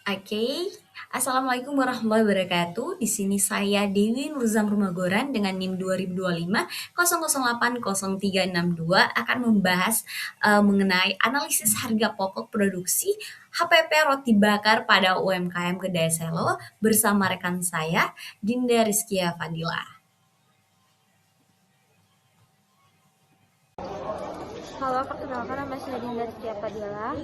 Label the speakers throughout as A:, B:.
A: Oke, Assalamualaikum warahmatullahi wabarakatuh. Di sini saya Dewi Nurzam Rumagoran dengan NIM 2025 00808362 akan membahas mengenai analisis harga pokok produksi HPP roti bakar pada UMKM Kedai Selo bersama rekan saya Dinda Rizkia Fadila.
B: Halo, perkenalkan nama saya Dinda Rizkia Fadila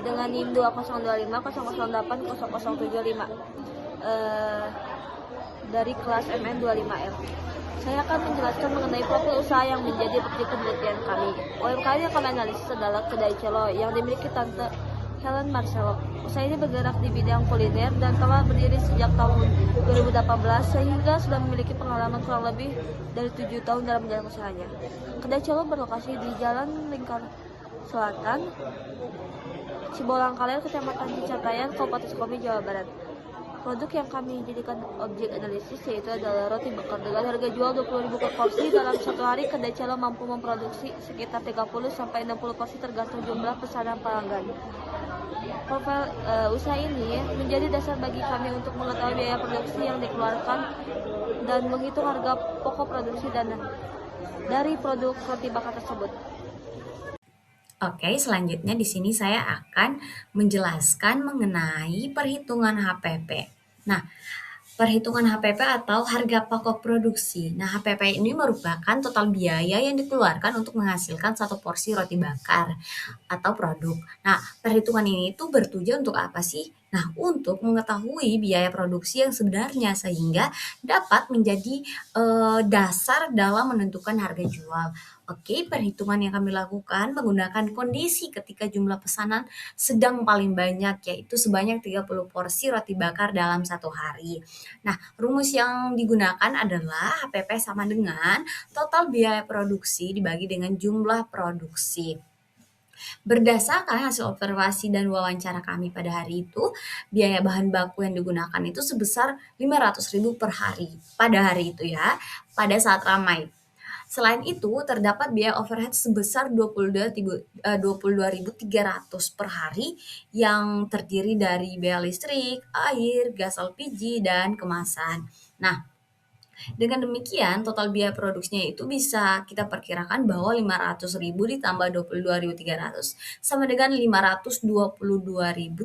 B: dengan NIM 2025 0080080075 dari kelas MN 25L. Saya akan menjelaskan mengenai profil usaha yang menjadi objek penelitian kami. UMKM yang kami analisis adalah Kedai Celo yang dimiliki Tante Helen Marcelo. Usaha ini bergerak di bidang kuliner dan telah berdiri sejak tahun 2018 sehingga sudah memiliki pengalaman kurang lebih dari 7 tahun dalam menjalankan usahanya. Kedai Celo berlokasi di Jalan Lingkar Selatan, Cibolang Kaler, Kecamatan Cicatayan, Kabupaten Sukabumi, Jawa Barat. Produk yang kami jadikan objek analisis yaitu adalah roti bakar dengan harga jual 20.000 per porsi. Dalam satu hari, Kedai Celo mampu memproduksi sekitar 30-60 porsi tergantung jumlah pesanan pelanggan. Profil usaha ini menjadi dasar bagi kami untuk mengetahui biaya produksi yang dikeluarkan dan menghitung harga pokok produksi dan dari produk roti bakar tersebut.
A: Oke, selanjutnya di sini saya akan menjelaskan mengenai perhitungan HPP. Nah, perhitungan HPP atau harga pokok produksi. Nah, HPP ini merupakan total biaya yang dikeluarkan untuk menghasilkan satu porsi roti bakar atau produk. Nah, perhitungan ini itu bertujuan untuk apa sih? Nah, untuk mengetahui biaya produksi yang sebenarnya sehingga dapat menjadi dasar dalam menentukan harga jual. Oke, perhitungan yang kami lakukan menggunakan kondisi ketika jumlah pesanan sedang paling banyak, yaitu sebanyak 30 porsi roti bakar dalam satu hari. Nah, rumus yang digunakan adalah HPP sama dengan total biaya produksi dibagi dengan jumlah produksi. Berdasarkan hasil observasi dan wawancara kami pada hari itu, biaya bahan baku yang digunakan itu sebesar 500.000 per hari. Pada hari itu ya, pada saat ramai. Selain itu, terdapat biaya overhead sebesar 22.300 per hari yang terdiri dari biaya listrik, air, gas LPG, dan kemasan. Nah, dengan demikian, total biaya produksinya itu bisa kita perkirakan bahwa 500.000 ditambah 22.300 sama dengan 522.300.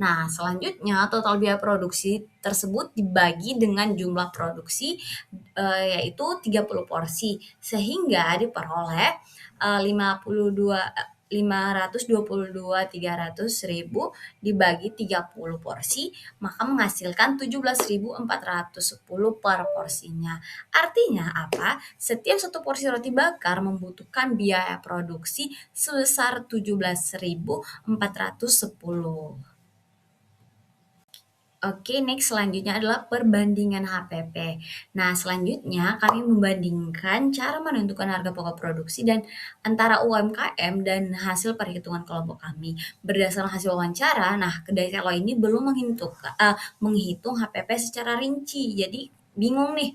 A: Nah, selanjutnya total biaya produksi tersebut dibagi dengan jumlah produksi yaitu 30 porsi sehingga diperoleh 522.300.000 dibagi 30 porsi maka menghasilkan 17.410 per porsinya. Artinya apa? Setiap satu porsi roti bakar membutuhkan biaya produksi sebesar 17.410. Oke, next selanjutnya adalah perbandingan HPP. Nah, selanjutnya kami membandingkan cara menentukan harga pokok produksi dan antara UMKM dan hasil perhitungan kelompok kami. Berdasarkan hasil wawancara, nah kedai Selo ini belum menghitung HPP secara rinci. Jadi bingung nih.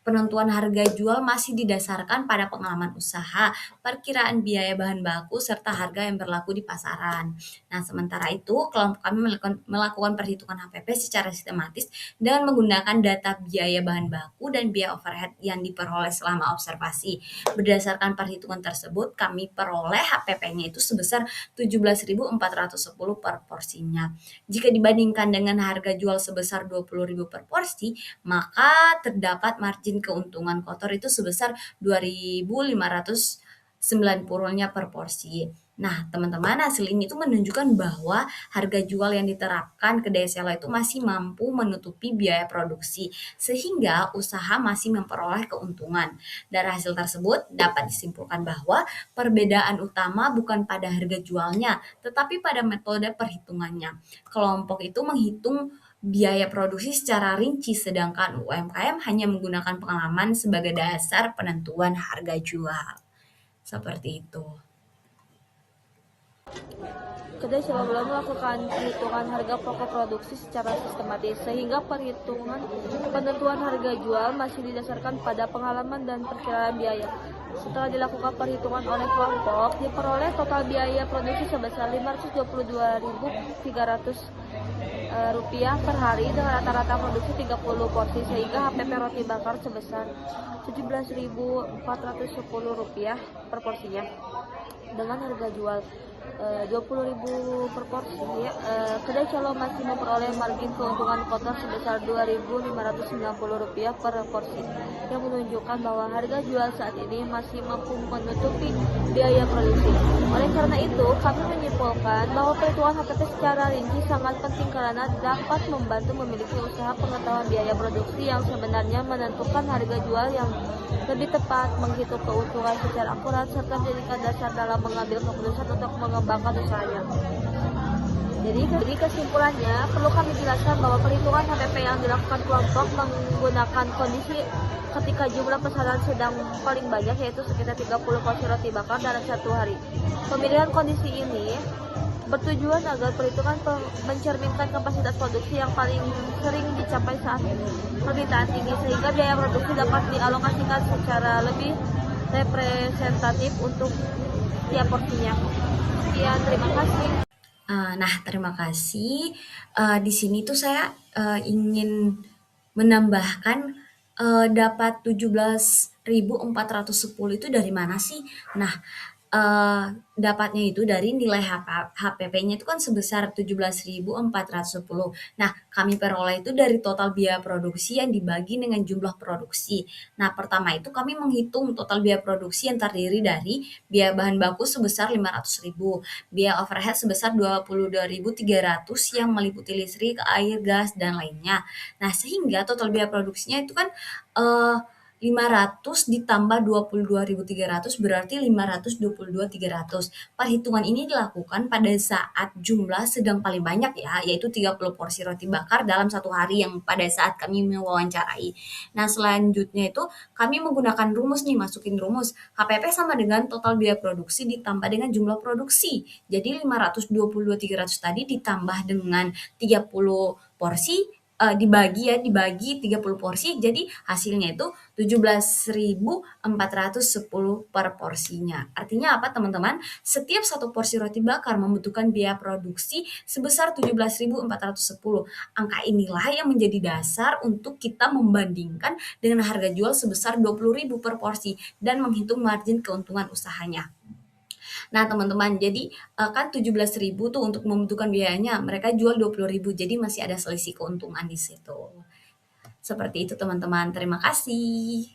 A: Penentuan harga jual masih didasarkan pada pengalaman usaha, perkiraan biaya bahan baku, serta harga yang berlaku di pasaran. Nah, sementara itu, kelompok kami melakukan perhitungan HPP secara sistematis dan menggunakan data biaya bahan baku dan biaya overhead yang diperoleh selama observasi. Berdasarkan perhitungan tersebut, kami peroleh HPP-nya itu sebesar 17.410 per porsinya. Jika dibandingkan dengan harga jual sebesar 20.000 per porsi, maka terdapat margin keuntungan kotor itu sebesar 2.590-nya per porsi. Nah, teman-teman, hasil ini tuh menunjukkan bahwa harga jual yang diterapkan kedai Selo itu masih mampu menutupi biaya produksi, sehingga usaha masih memperoleh keuntungan. Dari hasil tersebut dapat disimpulkan bahwa perbedaan utama bukan pada harga jualnya, tetapi pada metode perhitungannya. Kelompok itu menghitung biaya produksi secara rinci, sedangkan UMKM hanya menggunakan pengalaman sebagai dasar penentuan harga jual. Seperti itu.
B: Kedai selalu belum melakukan perhitungan harga pokok produksi secara sistematis, sehingga perhitungan penentuan harga jual masih didasarkan pada pengalaman dan perkiraan biaya. Setelah dilakukan perhitungan oleh kelompok, diperoleh total biaya produksi sebesar Rp522.300 per hari dengan rata-rata produksi 30 porsi, sehingga HPP roti bakar sebesar Rp17.410 per porsinya dengan harga jual Rp20.000 per porsi. Kedai calo masih memperoleh margin keuntungan kotor sebesar Rp2.590 per porsi, yang menunjukkan bahwa harga jual saat ini masih mampu menutupi biaya produksi. Oleh karena itu, kami menyimpulkan bahwa perhitungan HPP secara rinci sangat penting karena dapat membantu memiliki usaha pengetahuan biaya produksi yang sebenarnya, menentukan harga jual yang lebih tepat, menghitung keuntungan secara akurat, serta menjadikan dasar dalam mengambil keputusan untuk mengembangkan usahanya. Jadi kesimpulannya, perlu kami jelaskan bahwa perhitungan HPP yang dilakukan kelompok menggunakan kondisi ketika jumlah pesanan sedang paling banyak, yaitu sekitar 30 porsi roti bakar dalam satu hari. Pemilihan kondisi ini bertujuan agar perhitungan mencerminkan kapasitas produksi yang paling sering dicapai saat permintaan tinggi, sehingga biaya produksi dapat dialokasikan secara lebih representatif untuk tiap porsinya. Sekian, terima kasih.
A: Nah, terima kasih. Di sini tuh saya ingin menambahkan dapat 17.410 itu dari mana sih? Nah, dapatnya itu dari nilai HPP-nya itu kan sebesar 17.410. Nah, kami peroleh itu dari total biaya produksi yang dibagi dengan jumlah produksi. Nah, pertama itu kami menghitung total biaya produksi yang terdiri dari biaya bahan baku sebesar 500.000, biaya overhead sebesar 22.300 yang meliputi listrik, air, gas, dan lainnya. Nah, sehingga total biaya produksinya itu kan 500 ditambah 22.300 berarti 522.300. Perhitungan ini dilakukan pada saat jumlah sedang paling banyak ya, yaitu 30 porsi roti bakar dalam satu hari yang pada saat kami mewawancarai. Nah, selanjutnya itu kami menggunakan rumus nih, masukin rumus. HPP sama dengan total biaya produksi ditambah dengan jumlah produksi. Jadi 522.300 tadi ditambah dengan 30 porsi, dibagi 30 porsi, jadi hasilnya itu 17.410 per porsinya. Artinya apa teman-teman? Setiap satu porsi roti bakar membutuhkan biaya produksi sebesar 17.410. Angka inilah yang menjadi dasar untuk kita membandingkan dengan harga jual sebesar 20.000 per porsi dan menghitung margin keuntungan usahanya. Nah, teman-teman, jadi kan 17.000 tuh untuk membutuhkan biayanya, mereka jual 20.000, jadi masih ada selisih keuntungan di situ. Seperti itu, teman-teman. Terima kasih.